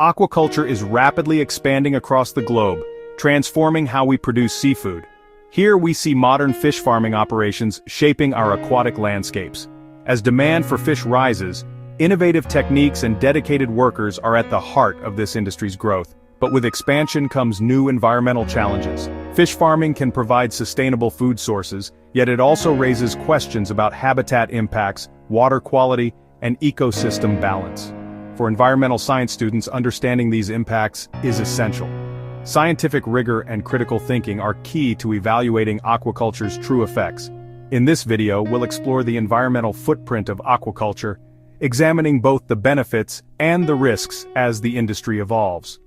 Aquaculture is rapidly expanding across the globe, transforming how we produce seafood. Here we see modern fish farming operations shaping our aquatic landscapes. As demand for fish rises, innovative techniques and dedicated workers are at the heart of this industry's growth. But with expansion comes new environmental challenges. Fish farming can provide sustainable food sources, yet it also raises questions about habitat impacts, water quality, and ecosystem balance. For environmental science students, understanding these impacts is essential. Scientific rigor and critical thinking are key to evaluating aquaculture's true effects. In this video, we'll explore the environmental footprint of aquaculture, examining both the benefits and the risks as the industry evolves.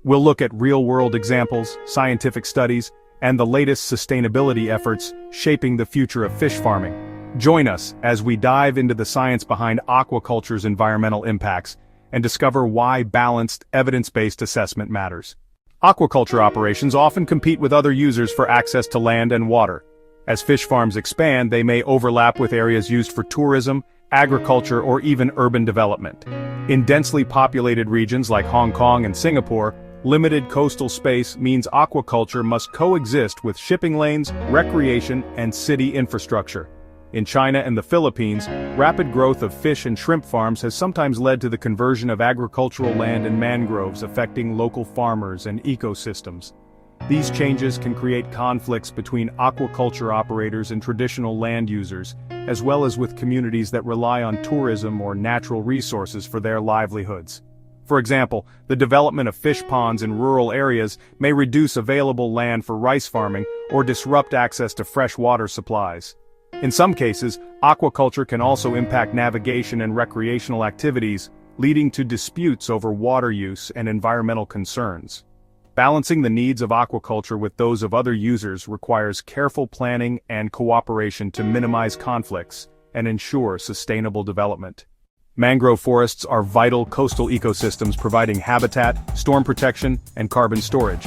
We'll look at real-world examples, scientific studies, and the latest sustainability efforts shaping the future of fish farming. Join us as we dive into the science behind aquaculture's environmental impacts and discover why balanced, evidence-based assessment matters. Aquaculture operations often compete with other users for access to land and water. As fish farms expand, they may overlap with areas used for tourism, agriculture, or even urban development. In densely populated regions like Hong Kong and Singapore, limited coastal space means aquaculture must coexist with shipping lanes, recreation, and city infrastructure. In China and the Philippines, rapid growth of fish and shrimp farms has sometimes led to the conversion of agricultural land and mangroves, affecting local farmers and ecosystems. These changes can create conflicts between aquaculture operators and traditional land users, as well as with communities that rely on tourism or natural resources for their livelihoods. For example, the development of fish ponds in rural areas may reduce available land for rice farming or disrupt access to fresh water supplies. In some cases, aquaculture can also impact navigation and recreational activities, leading to disputes over water use and environmental concerns. Balancing the needs of aquaculture with those of other users requires careful planning and cooperation to minimize conflicts and ensure sustainable development. Mangrove forests are vital coastal ecosystems providing habitat, storm protection, and carbon storage.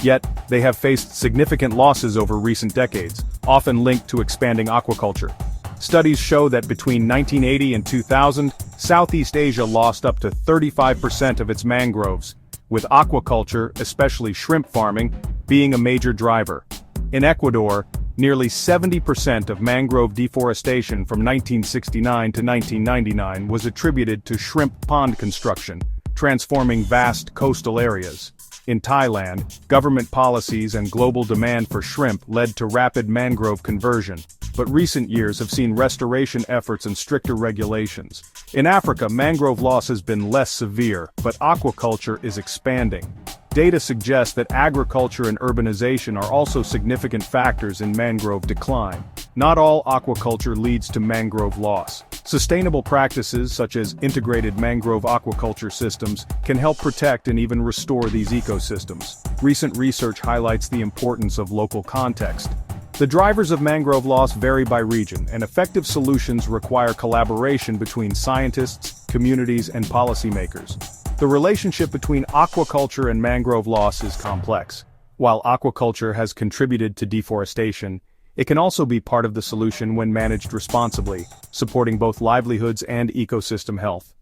Yet, they have faced significant losses over recent decades, often linked to expanding aquaculture. Studies show that between 1980 and 2000, Southeast Asia lost up to 35% of its mangroves, with aquaculture, especially shrimp farming, being a major driver. In Ecuador, nearly 70% of mangrove deforestation from 1969 to 1999 was attributed to shrimp pond construction, transforming vast coastal areas. In Thailand, government policies and global demand for shrimp led to rapid mangrove conversion, but recent years have seen restoration efforts and stricter regulations. In Africa, mangrove loss has been less severe, but aquaculture is expanding. Data suggests that agriculture and urbanization are also significant factors in mangrove decline. Not all aquaculture leads to mangrove loss. Sustainable practices such as integrated mangrove aquaculture systems can help protect and even restore these ecosystems. Recent research highlights the importance of local context. The drivers of mangrove loss vary by region, and effective solutions require collaboration between scientists, communities, and policymakers. The relationship between aquaculture and mangrove loss is complex. While aquaculture has contributed to deforestation, it can also be part of the solution when managed responsibly, supporting both livelihoods and ecosystem health.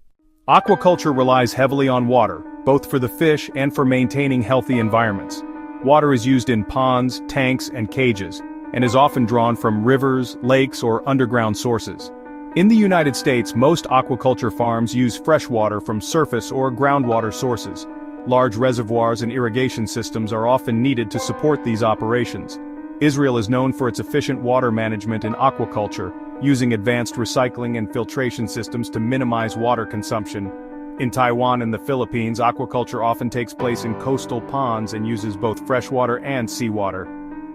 Aquaculture relies heavily on water, both for the fish and for maintaining healthy environments. Water is used in ponds, tanks, and cages, and is often drawn from rivers, lakes, or underground sources. In the United States, most aquaculture farms use fresh water from surface or groundwater sources. Large reservoirs and irrigation systems are often needed to support these operations. Israel is known for its efficient water management in aquaculture, using advanced recycling and filtration systems to minimize water consumption. In Taiwan and the Philippines, aquaculture often takes place in coastal ponds and uses both freshwater and seawater.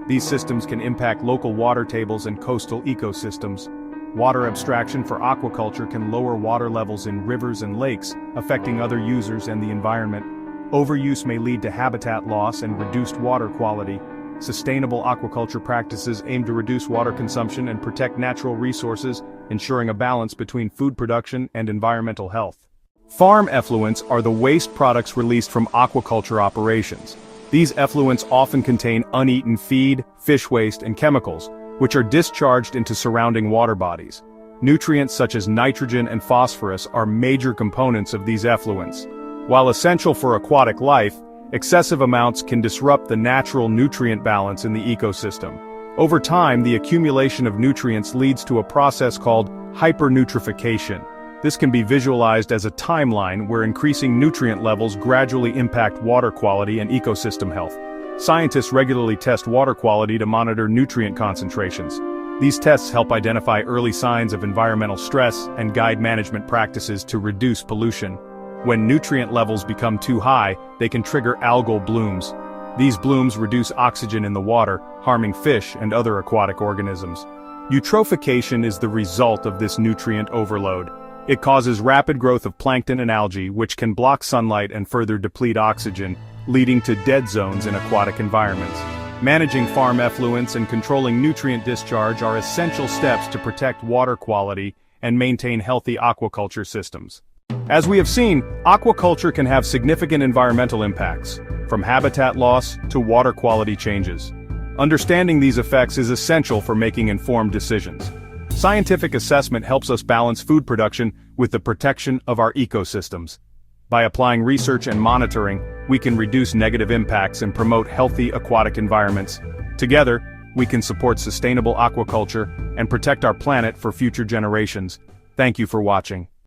These systems can impact local water tables and coastal ecosystems. Water abstraction for aquaculture can lower water levels in rivers and lakes, affecting other users and the environment. Overuse may lead to habitat loss and reduced water quality. Sustainable aquaculture practices aim to reduce water consumption and protect natural resources, ensuring a balance between food production and environmental health. Farm effluents are the waste products released from aquaculture operations. These effluents often contain uneaten feed, fish waste, and chemicals, which are discharged into surrounding water bodies. Nutrients such as nitrogen and phosphorus are major components of these effluents. While essential for aquatic life, excessive amounts can disrupt the natural nutrient balance in the ecosystem. Over time, the accumulation of nutrients leads to a process called hypernutrification. This can be visualized as a timeline where increasing nutrient levels gradually impact water quality and ecosystem health. Scientists regularly test water quality to monitor nutrient concentrations. These tests help identify early signs of environmental stress and guide management practices to reduce pollution. When nutrient levels become too high, they can trigger algal blooms. These blooms reduce oxygen in the water, harming fish and other aquatic organisms. Eutrophication is the result of this nutrient overload. It causes rapid growth of plankton and algae, which can block sunlight and further deplete oxygen, leading to dead zones in aquatic environments. Managing farm effluents and controlling nutrient discharge are essential steps to protect water quality and maintain healthy aquaculture systems. As we have seen, aquaculture can have significant environmental impacts, from habitat loss to water quality changes. Understanding these effects is essential for making informed decisions. Scientific assessment helps us balance food production with the protection of our ecosystems. By applying research and monitoring, we can reduce negative impacts and promote healthy aquatic environments. Together, we can support sustainable aquaculture and protect our planet for future generations. Thank you for watching.